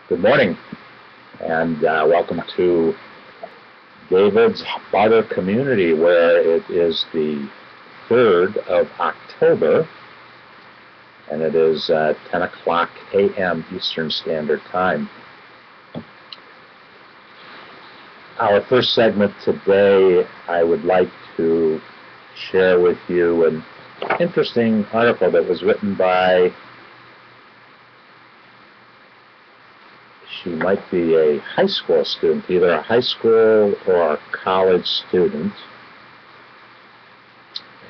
Good morning, and welcome to David's Barter Community, where it is the 3rd of October, and it is 10 o'clock a.m. Eastern Standard Time. Our first segment today, I would like to share with you an interesting article that was written by, she might be a high school student, either a high school or a college student.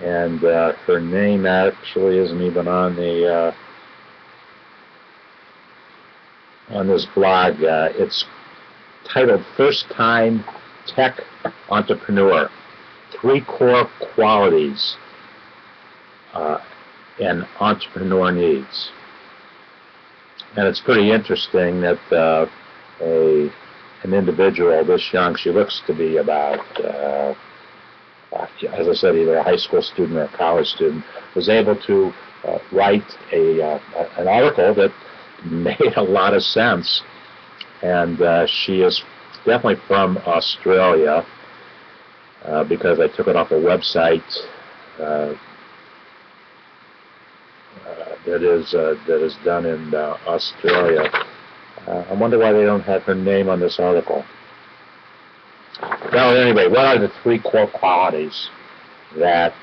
And her name actually isn't even on the on this blog. It's titled "First Time Tech Entrepreneur: 3 Core Qualities an Entrepreneur Needs." And it's pretty interesting that an individual this young, she looks to be about, as I said, either a high school student or a college student, was able to write an article that made a lot of sense. And she is definitely from Australia, because I took it off a website that is done in Australia. I wonder why they don't have her name on this article. Well, anyway, what are the 3 core qualities that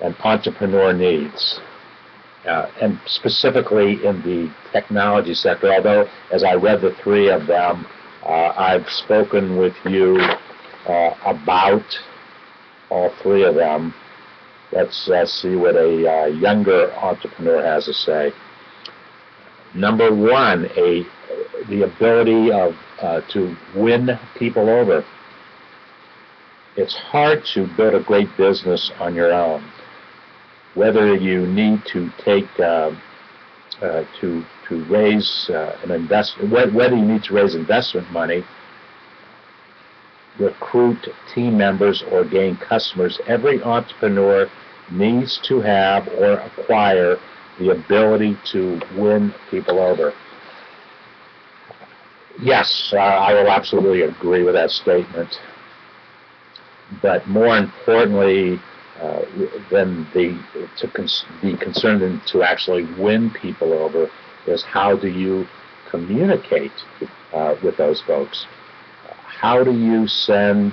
an entrepreneur needs? And specifically in the technology sector, although as I read the 3 of them, I've spoken with you about all 3 of them. Let's see what a younger entrepreneur has to say. Number 1, the ability to win people over. It's hard to build a great business on your own. Whether you need to take to raise an investment, whether you need to raise investment money, recruit team members, or gain customers, every entrepreneur needs to have or acquire the ability to win people over. Yes, I will absolutely agree with that statement. But more importantly than be concerned in to actually win people over is how do you communicate with those folks? How do you send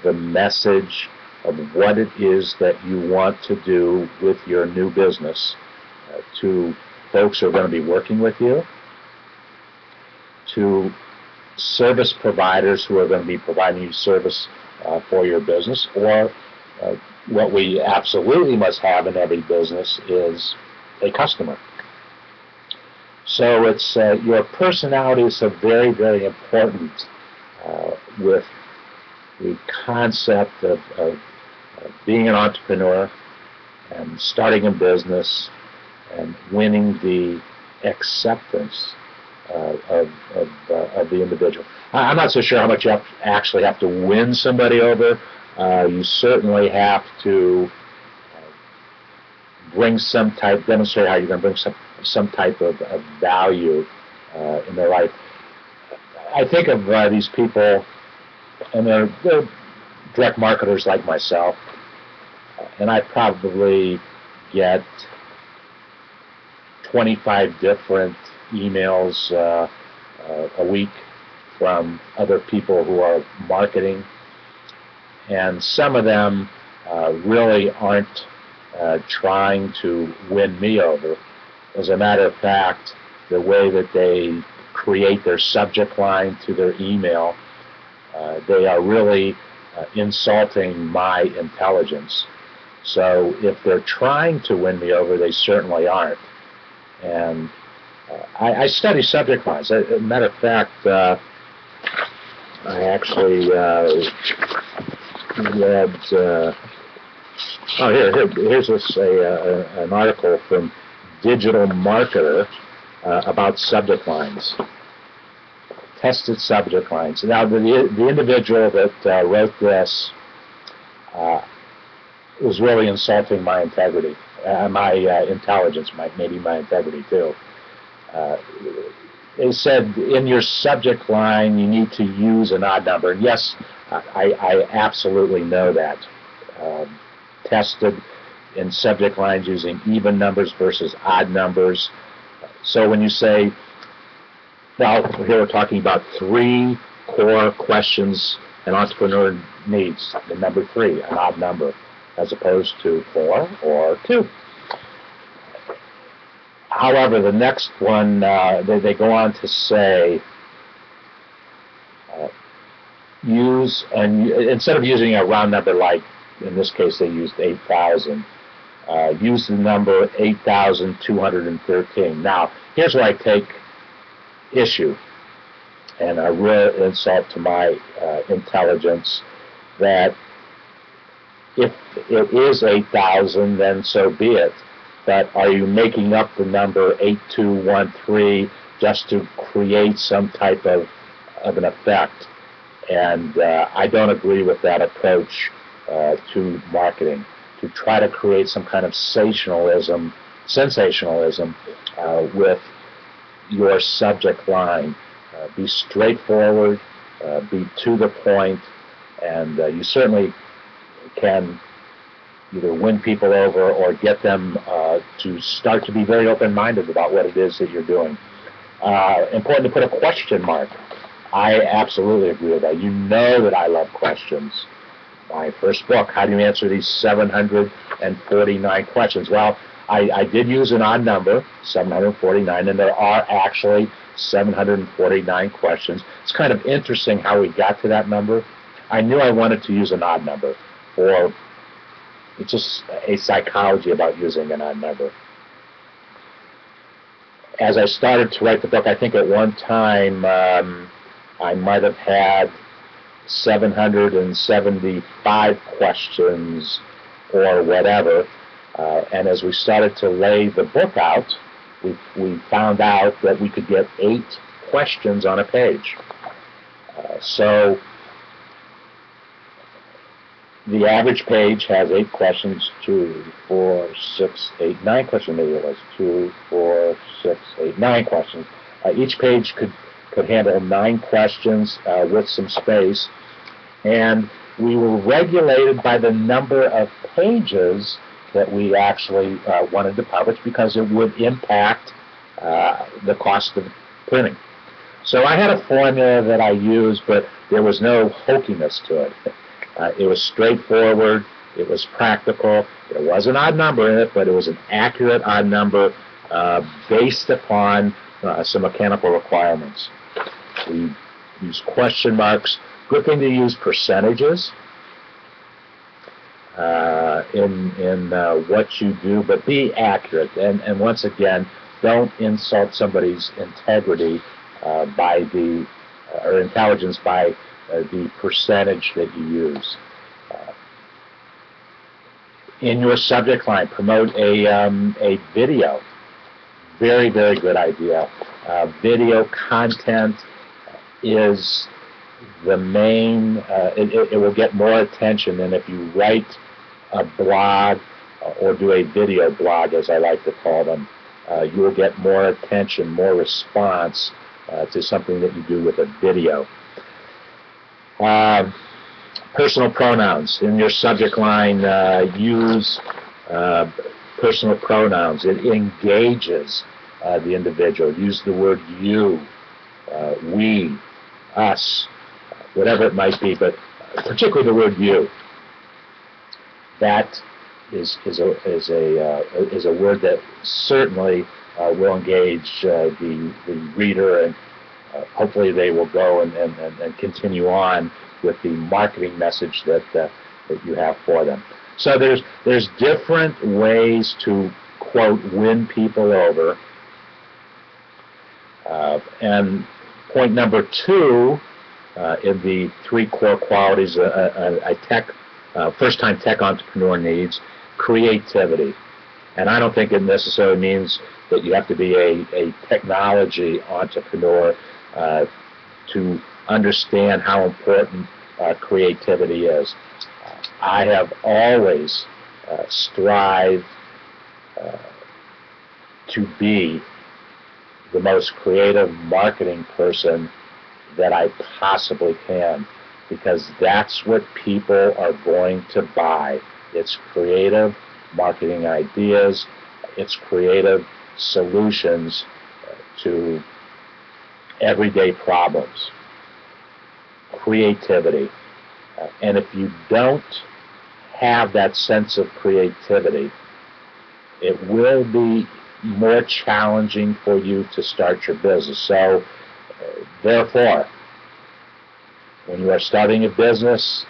the message of what it is that you want to do with your new business to folks who are going to be working with you, to service providers who are going to be providing you service for your business, or what we absolutely must have in every business is a customer. So it's your personality is so very, very important with the concept of being an entrepreneur and starting a business and winning the acceptance of the individual. I'm not so sure how much you actually have to win somebody over. You certainly have to demonstrate how you're going to bring some type of value in their life. I think of these people, and they're direct marketers like myself, and I probably get 25 different emails a week from other people who are marketing, and some of them really aren't trying to win me over. As a matter of fact, the way that they create their subject line to their email, they are really insulting my intelligence. So if they're trying to win me over, they certainly aren't. And I study subject lines. As a matter of fact, I actually read. Here's an article from Digital Marketer about subject lines. Tested subject lines. Now, the individual that wrote this was really insulting my integrity, my intelligence, maybe my integrity too. they said in your subject line you need to use an odd number. And yes, I absolutely know that. Tested in subject lines using even numbers versus odd numbers. So when you say, well, here we're talking about 3 core questions an entrepreneur needs, the number 3, an odd number, as opposed to 4 or 2. However, the next one, they go on to say, instead of using a round number like, in this case they used 8,000, use the number 8,213. Now, here's where I take issue, and a real insult to my intelligence, that if it is 8,000, then so be it. But are you making up the number 8213 just to create some type of an effect? And I don't agree with that approach to marketing, to try to create some kind of sensationalism with your subject line. Be straightforward, be to the point, and you certainly can either win people over or get them to start to be very open-minded about what it is that you're doing. Important to put a question mark. I absolutely agree with that. You know that I love questions. My first book, How Do You Answer These 749 Questions? Well, I did use an odd number, 749, and there are actually 749 questions. It's kind of interesting how we got to that number. I knew I wanted to use an odd number, or it's just a psychology about using an odd number. As I started to write the book, I think at one time I might have had 775 questions or whatever. And as we started to lay the book out, we found out that we could get 8 questions on a page. So the average page has 8 questions, 2, 4, 6, 8, 9 questions. Maybe it was 2, 4, 6, 8, 9 questions. Each page could handle 9 questions with some space, and we were regulated by the number of pages that we actually wanted to publish, because it would impact the cost of printing. So I had a formula that I used, but there was no hokiness to it. It was straightforward, it was practical, there was an odd number in it, but it was an accurate odd number based upon some mechanical requirements. We used question marks. Good thing to use percentages in what you do, but be accurate. And once again, don't insult somebody's integrity or intelligence by the percentage that you use. In your subject line, promote a video. Very, very good idea. Video content is the main, it will get more attention than if you write a blog or do a video blog, as I like to call them. You will get more attention, more response to something that you do with a video. Personal pronouns. In your subject line, use personal pronouns. It engages the individual. Use the word you, we, us, whatever it might be, but particularly the word you. That is a word that certainly will engage the reader, and hopefully they will go and continue on with the marketing message that you have for them. So there's different ways to, quote, win people over. And point number 2 in the 3 core qualities a first-time tech entrepreneur needs: creativity. And I don't think it necessarily means that you have to be a technology entrepreneur to understand how important creativity is. I have always strived to be the most creative marketing person that I possibly can, because that's what people are going to buy. It's creative marketing ideas, it's creative solutions to everyday problems. Creativity. And if you don't have that sense of creativity, it will be more challenging for you to start your business. So, therefore, when you are starting a business,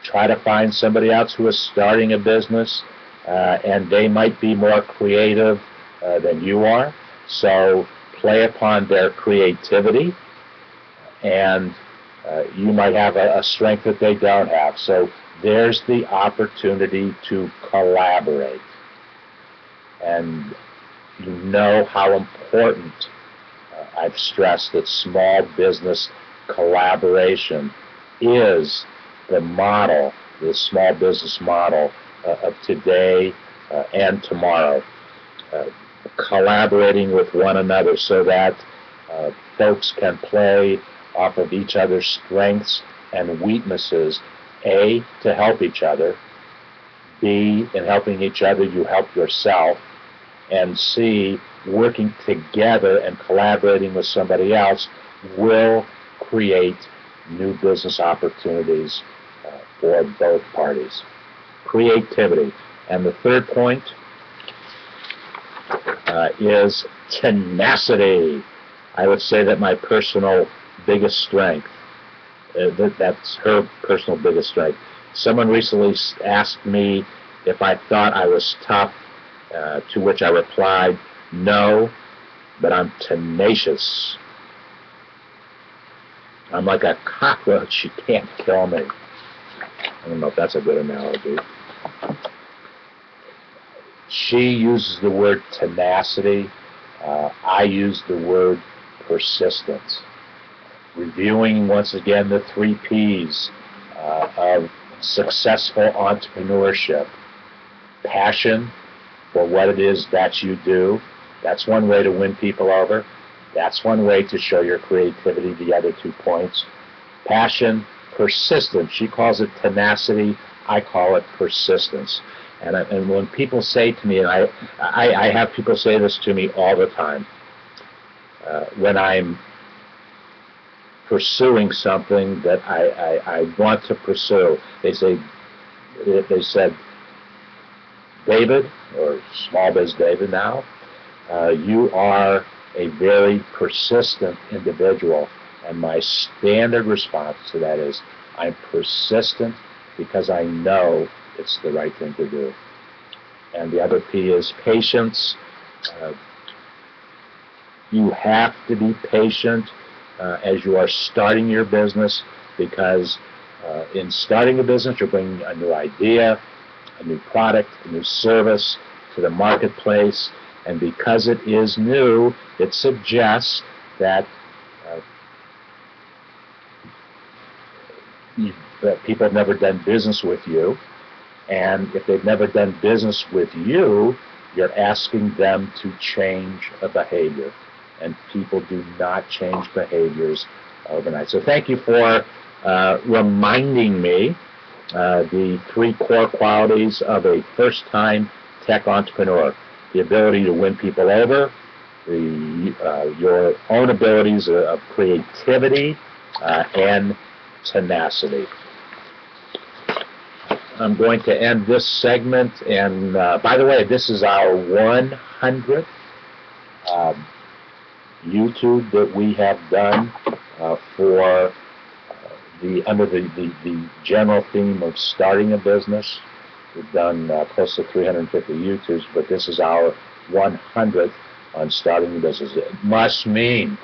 try to find somebody else who is starting a business, and they might be more creative than you are. So play upon their creativity, and you might have a strength that they don't have. So there's the opportunity to collaborate. And you know how important I've stressed that small business collaboration is the model, the small business model of today and tomorrow. Collaborating with one another so that folks can play off of each other's strengths and weaknesses. A, to help each other. B, in helping each other, you help yourself. And C, working together and collaborating with somebody else will create new business opportunities for both parties. Creativity. And the third point is tenacity. I would say that my personal biggest strength, that's her personal biggest strength. Someone recently asked me if I thought I was tough, to which I replied, no, but I'm tenacious. I'm like a cockroach, you can't kill me. I don't know if that's a good analogy. She uses the word tenacity. I use the word persistence. Reviewing once again the 3 P's of successful entrepreneurship. Passion for what it is that you do. That's one way to win people over. That's one way to show your creativity, the other 2 points. Passion, persistence. She calls it tenacity. I call it persistence. And when people say to me, and I have people say this to me all the time, when I'm pursuing something that I want to pursue, they said, David, or SmallBizDavid now, you are a very persistent individual. And my standard response to that is, I'm persistent because I know it's the right thing to do. And the other P is patience. You have to be patient as you are starting your business, because in starting a business, you're bringing a new idea, a new product, a new service to the marketplace, and because it is new, it suggests that people have never done business with you, and if they've never done business with you, you're asking them to change a behavior, and people do not change behaviors overnight. So thank you for reminding me the 3 core qualities of a first-time tech entrepreneur: the ability to win people over, your own abilities of creativity, and tenacity. I'm going to end this segment, and by the way, this is our 100th YouTube that we have done for under the general theme of starting a business. We've done close to 350 YouTubes, but this is our 100th on starting a business. It must mean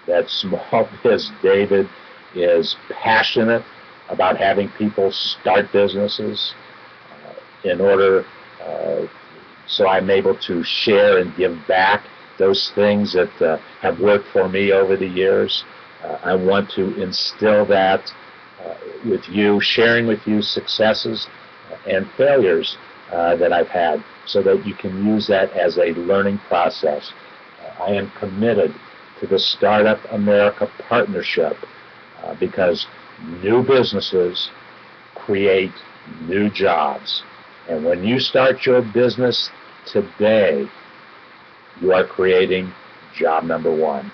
that SmallBizDavid is passionate about having people start businesses in order so I'm able to share and give back those things that have worked for me over the years. I want to instill that with you, sharing with you successes and failures that I've had, so that you can use that as a learning process. I am committed to the Startup America Partnership because new businesses create new jobs. And when you start your business today, you are creating job number one.